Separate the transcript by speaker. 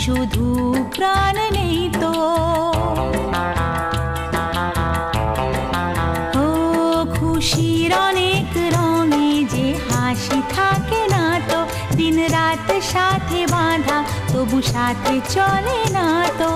Speaker 1: শুধু প্রাণ নেই তো। ও খুশির অনেক রঙে যে হাসি থাকে না তো, দিন রাত সাথে বাঁধা তবু সাথে চলে না তো।